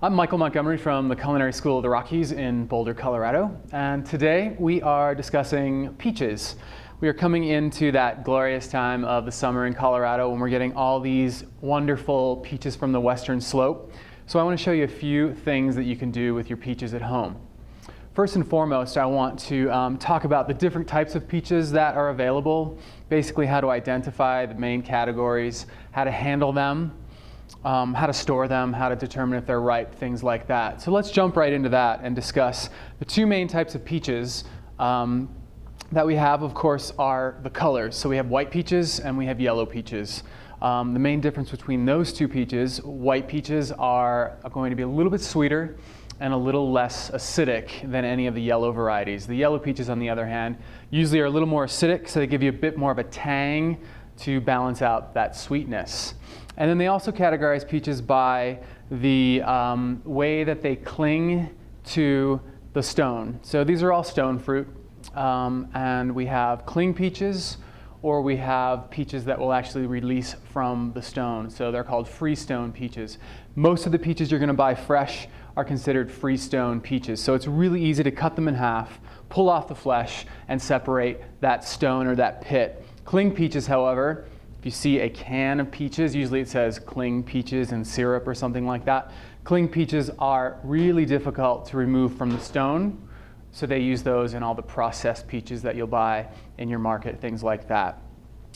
I'm Michael Montgomery from the Culinary School of the Rockies in Boulder, Colorado, and today we are discussing peaches. We are coming into that glorious time of the summer in Colorado when we're getting all these wonderful peaches from the western slope. So I want to show you a few things that you can do with your peaches at home. First and foremost, I want to talk about the different types of peaches that are available, basically how to identify the main categories, how to handle them, how to store them, how to determine if they're ripe, things like that. So let's jump right into that and discuss the two main types of peaches that we have, of course, are the colors. So we have white peaches and we have yellow peaches. The main difference between those two peaches, white peaches are going to be a little bit sweeter and a little less acidic than any of the yellow varieties. The yellow peaches, on the other hand, usually are a little more acidic, so they give you a bit more of a tang to balance out that sweetness. And then they also categorize peaches by the way that they cling to the stone. So these are all stone fruit, and we have cling peaches, or we have peaches that will actually release from the stone. So they're called Freestone peaches. Most of the peaches you're going to buy fresh are considered Freestone peaches. So it's really easy to cut them in half, pull off the flesh, and separate that stone or that pit. Cling peaches, however, if you see a can of peaches, usually it says cling peaches and syrup or something like that. Cling peaches are really difficult to remove from the stone, so they use those in all the processed peaches that you'll buy in your market, things like that.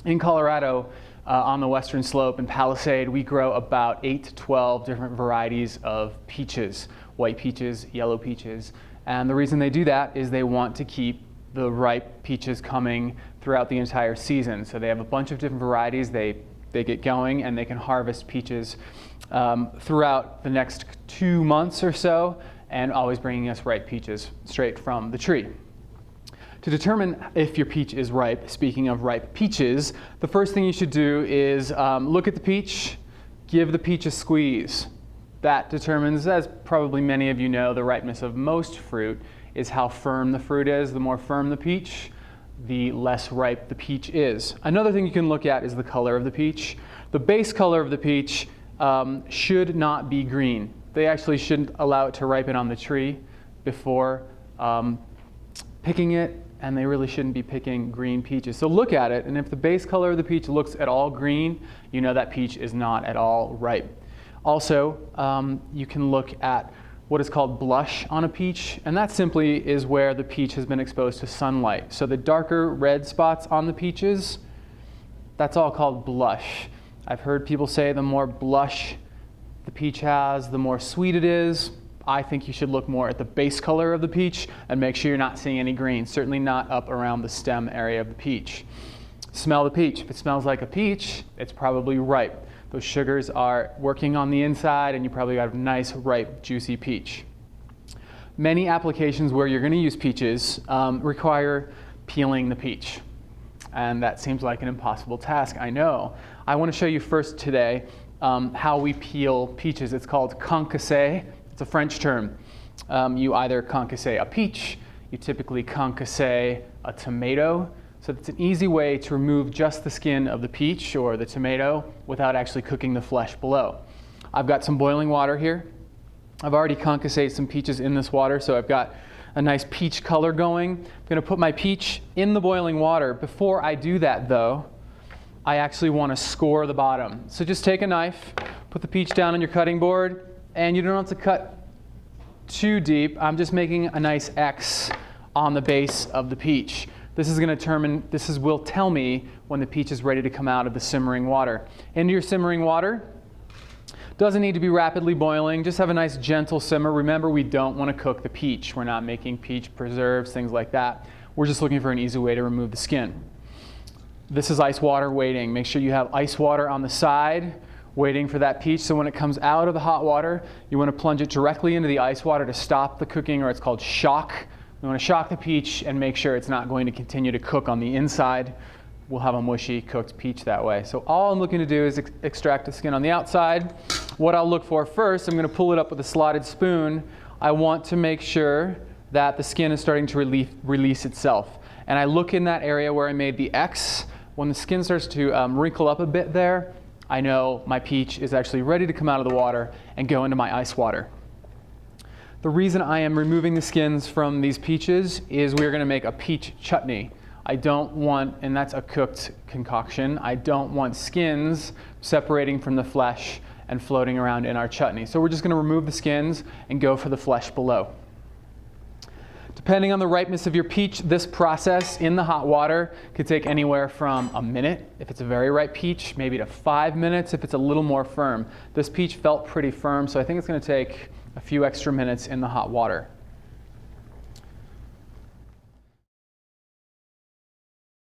In Colorado, on the western slope in Palisade, we grow about 8 to 12 different varieties of peaches, white peaches, yellow peaches. And the reason they do that is they want to keep the ripe peaches coming throughout the entire season. So they have a bunch of different varieties. They get going and they can harvest peaches throughout the next 2 months or so, and always bringing us ripe peaches straight from the tree. To determine if your peach is ripe, speaking of ripe peaches, the first thing you should do is look at the peach, give the peach a squeeze. That determines, as probably many of you know, the ripeness of most fruit is how firm the fruit is. The more firm the peach, the less ripe the peach is. Another thing you can look at is the color of the peach. The base color of the peach should not be green. They actually shouldn't allow it to ripen on the tree before picking it, and they really shouldn't be picking green peaches. So look at it, and if the base color of the peach looks at all green, you know that peach is not at all ripe. Also, you can look at what is called blush on a peach, and that simply is where the peach has been exposed to sunlight. So the darker red spots on the peaches, that's all called blush. I've heard people say the more blush the peach has, the more sweet it is. I think you should look more at the base color of the peach and make sure you're not seeing any green, certainly not up around the stem area of the peach. Smell the peach. If it smells like a peach, it's probably ripe. Those sugars are working on the inside, and you probably got a nice, ripe, juicy peach. Many applications where you're going to use peaches require peeling the peach. And that seems like an impossible task, I know. I want to show you first today how we peel peaches. It's called concasse. It's a French term. You either concasse a peach, you typically concasse a tomato. So it's an easy way to remove just the skin of the peach or the tomato without actually cooking the flesh below. I've got some boiling water here. I've already concassed some peaches in this water, so I've got a nice peach color going. I'm going to put my peach in the boiling water. Before I do that, though, I actually want to score the bottom. So just take a knife, put the peach down on your cutting board, and you don't have to cut too deep. I'm just making a nice X on the base of the peach. This will tell me when the peach is ready to come out of the simmering water. Into your simmering water. Doesn't need to be rapidly boiling, just have a nice gentle simmer. Remember, we don't want to cook the peach. We're not making peach preserves, things like that. We're just looking for an easy way to remove the skin. This is ice water waiting. Make sure you have ice water on the side waiting for that peach, so when it comes out of the hot water, you want to plunge it directly into the ice water to stop the cooking, or it's called shock. You want to shock the peach and make sure it's not going to continue to cook on the inside. We'll have a mushy cooked peach that way. So all I'm looking to do is extract the skin on the outside. What I'll look for first, I'm going to pull it up with a slotted spoon. I want to make sure that the skin is starting to release itself. And I look in that area where I made the X. When the skin starts to wrinkle up a bit there, I know my peach is actually ready to come out of the water and go into my ice water. The reason I am removing the skins from these peaches is we're going to make a peach chutney. I don't want, and that's a cooked concoction, I don't want skins separating from the flesh and floating around in our chutney. So we're just going to remove the skins and go for the flesh below. Depending on the ripeness of your peach, this process in the hot water could take anywhere from a minute, if it's a very ripe peach, maybe to 5 minutes if it's a little more firm. This peach felt pretty firm, so I think it's going to take a few extra minutes in the hot water.